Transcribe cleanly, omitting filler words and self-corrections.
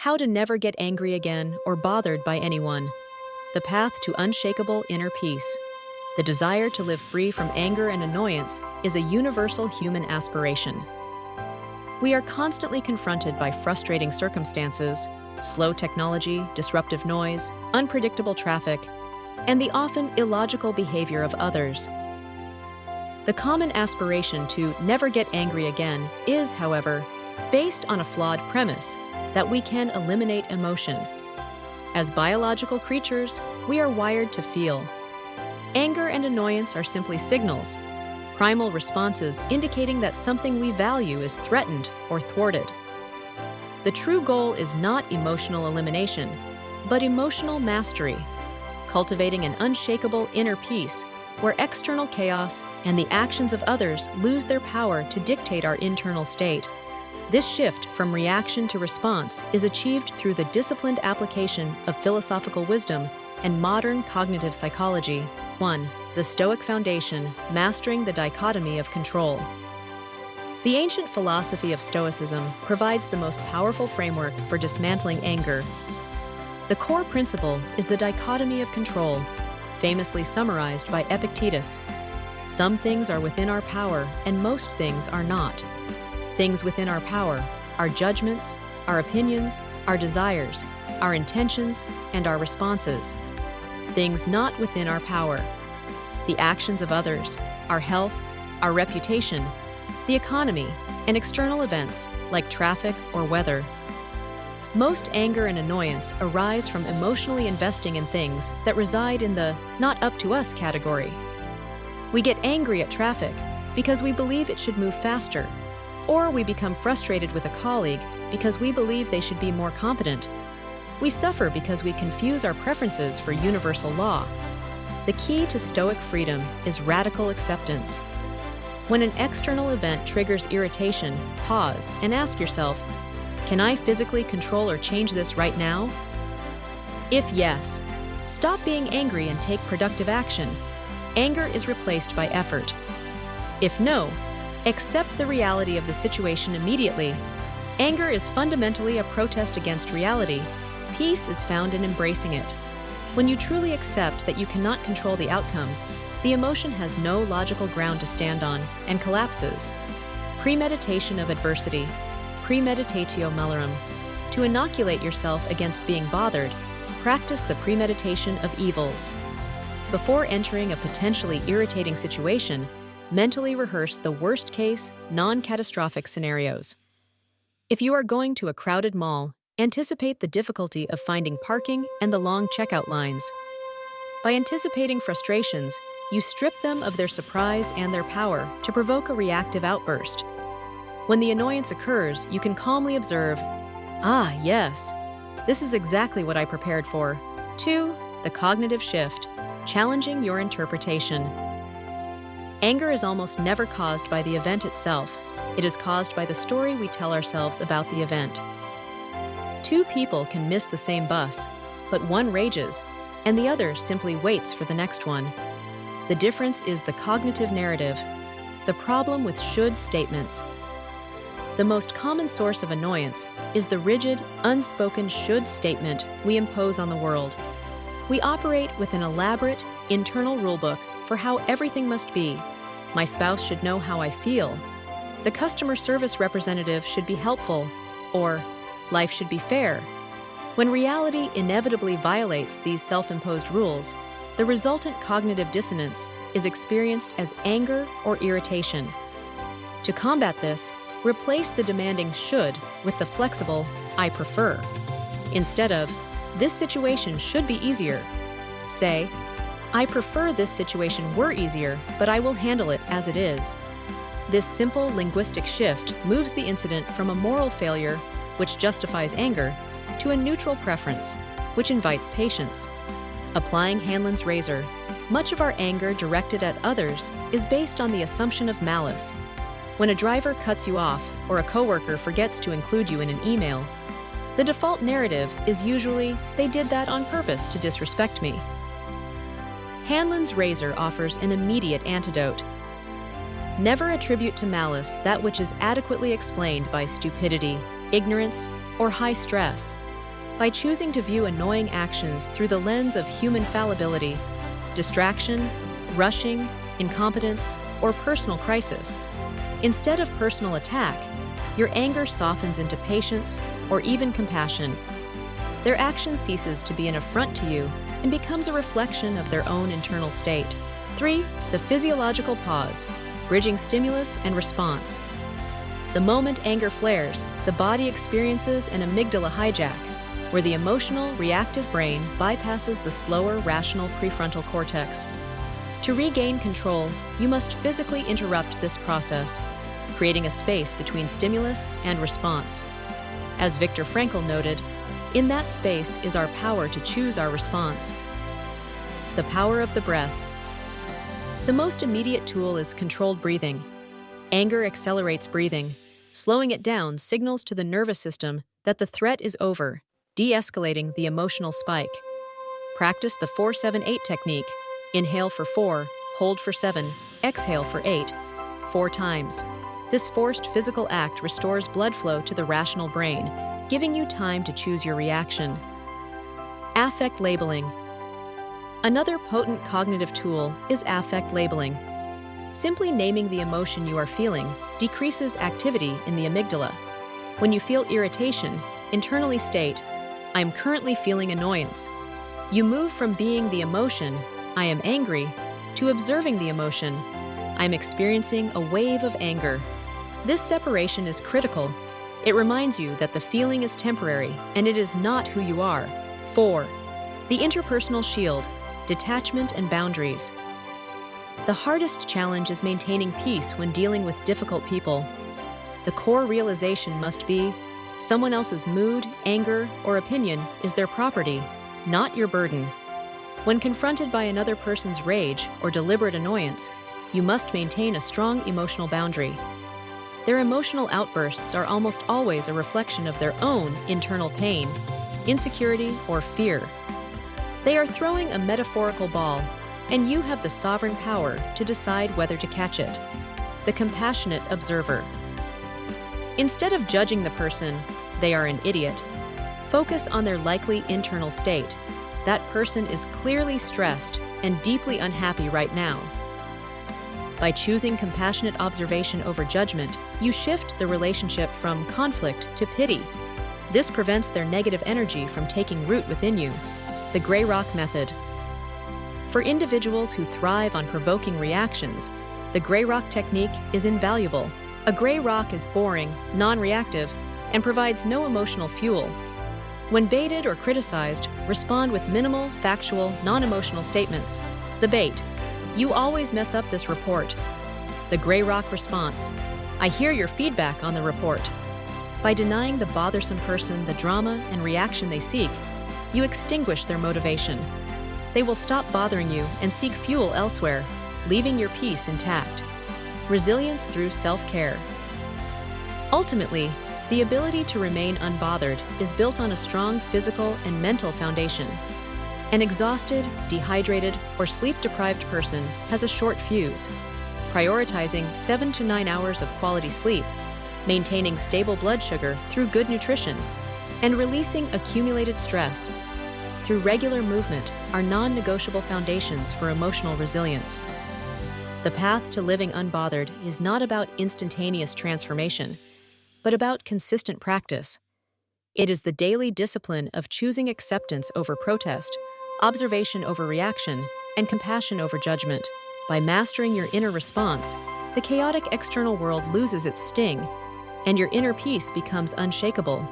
How to never get angry again or bothered by anyone. The path to unshakable inner peace. The desire to live free from anger and annoyance is a universal human aspiration. We are constantly confronted by frustrating circumstances, slow technology, disruptive noise, unpredictable traffic, and the often illogical behavior of others. The common aspiration to never get angry again is, however, based on a flawed premise that we can eliminate emotion. As biological creatures, we are wired to feel. Anger and annoyance are simply signals, primal responses indicating that something we value is threatened or thwarted. The true goal is not emotional elimination, but emotional mastery, cultivating an unshakable inner peace where external chaos and the actions of others lose their power to dictate our internal state. This shift from reaction to response is achieved through the disciplined application of philosophical wisdom and modern cognitive psychology. 1. The Stoic Foundation, Mastering the Dichotomy of Control. The ancient philosophy of Stoicism provides the most powerful framework for dismantling anger. The core principle is the dichotomy of control, famously summarized by Epictetus. Some things are within our power, and most things are not. Things within our power, our judgments, our opinions, our desires, our intentions, and our responses. Things not within our power, the actions of others, our health, our reputation, the economy, and external events like traffic or weather. Most anger and annoyance arise from emotionally investing in things that reside in the not up to us category. We get angry at traffic because we believe it should move faster, or we become frustrated with a colleague because we believe they should be more competent. We suffer because we confuse our preferences for universal law. The key to Stoic freedom is radical acceptance. When an external event triggers irritation, pause and ask yourself, can I physically control or change this right now? If yes, stop being angry and take productive action. Anger is replaced by effort. If no, accept the reality of the situation immediately. Anger is fundamentally a protest against reality. Peace is found in embracing it. When you truly accept that you cannot control the outcome, the emotion has no logical ground to stand on and collapses. Premeditation of adversity. Premeditatio malorum. To inoculate yourself against being bothered, practice the premeditation of evils. Before entering a potentially irritating situation, mentally rehearse the worst-case, non-catastrophic scenarios. If you are going to a crowded mall, anticipate the difficulty of finding parking and the long checkout lines. By anticipating frustrations, you strip them of their surprise and their power to provoke a reactive outburst. When the annoyance occurs, you can calmly observe, "Ah, yes, this is exactly what I prepared for." 2. The cognitive shift, challenging your interpretation. Anger is almost never caused by the event itself. It is caused by the story we tell ourselves about the event. Two people can miss the same bus, but one rages, and the other simply waits for the next one. The difference is the cognitive narrative, the problem with should statements. The most common source of annoyance is the rigid, unspoken should statement we impose on the world. We operate with an elaborate, internal rulebook for how everything must be. My spouse should know how I feel. The customer service representative should be helpful, or life should be fair. When reality inevitably violates these self-imposed rules, the resultant cognitive dissonance is experienced as anger or irritation. To combat this, replace the demanding should with the flexible I prefer. Instead of, this situation should be easier, say, I prefer this situation were easier, but I will handle it as it is. This simple linguistic shift moves the incident from a moral failure, which justifies anger, to a neutral preference, which invites patience. Applying Hanlon's razor, much of our anger directed at others is based on the assumption of malice. When a driver cuts you off or a coworker forgets to include you in an email, the default narrative is usually, they did that on purpose to disrespect me. Hanlon's razor offers an immediate antidote. Never attribute to malice that which is adequately explained by stupidity, ignorance, or high stress. By choosing to view annoying actions through the lens of human fallibility, distraction, rushing, incompetence, or personal crisis. Instead of personal attack, your anger softens into patience or even compassion. Their action ceases to be an affront to you and becomes a reflection of their own internal state. 3. The physiological pause, bridging stimulus and response. The moment anger flares, the body experiences an amygdala hijack, where the emotional, reactive brain bypasses the slower, rational prefrontal cortex. To regain control, you must physically interrupt this process, creating a space between stimulus and response. As Viktor Frankl noted, in that space is our power to choose our response. The power of the breath. The most immediate tool is controlled breathing. Anger accelerates breathing. Slowing it down signals to the nervous system that the threat is over, de-escalating the emotional spike. Practice the 4-7-8 technique. Inhale for 4, hold for 7, exhale for 8, 4 times. This forced physical act restores blood flow to the rational brain, giving you time to choose your reaction. Affect labeling. Another potent cognitive tool is affect labeling. Simply naming the emotion you are feeling decreases activity in the amygdala. When you feel irritation, internally state, "I'm currently feeling annoyance." You move from being the emotion, "I am angry," to observing the emotion, "I'm experiencing a wave of anger." This separation is critical. It reminds you that the feeling is temporary and it is not who you are. 4. The interpersonal shield, detachment and boundaries. The hardest challenge is maintaining peace when dealing with difficult people. The core realization must be, someone else's mood, anger, or opinion is their property, not your burden. When confronted by another person's rage or deliberate annoyance, you must maintain a strong emotional boundary. Their emotional outbursts are almost always a reflection of their own internal pain, insecurity, or fear. They are throwing a metaphorical ball, and you have the sovereign power to decide whether to catch it. The compassionate observer. Instead of judging the person, "They are an idiot," focus on their likely internal state. That person is clearly stressed and deeply unhappy right now. By choosing compassionate observation over judgment, you shift the relationship from conflict to pity. This prevents their negative energy from taking root within you. The Gray Rock Method. For individuals who thrive on provoking reactions, the Gray Rock technique is invaluable. A gray rock is boring, non-reactive, and provides no emotional fuel. When baited or criticized, respond with minimal, factual, non-emotional statements. The bait. "You always mess up this report." The Gray Rock response. "I hear your feedback on the report." By denying the bothersome person the drama and reaction they seek, you extinguish their motivation. They will stop bothering you and seek fuel elsewhere, leaving your peace intact. Resilience through self-care. Ultimately, the ability to remain unbothered is built on a strong physical and mental foundation. An exhausted, dehydrated, or sleep-deprived person has a short fuse. Prioritizing 7 to 9 hours of quality sleep, maintaining stable blood sugar through good nutrition, and releasing accumulated stress through regular movement are non-negotiable foundations for emotional resilience. The path to living unbothered is not about instantaneous transformation, but about consistent practice. It is the daily discipline of choosing acceptance over protest, observation over reaction, and compassion over judgment. By mastering your inner response, the chaotic external world loses its sting, and your inner peace becomes unshakable.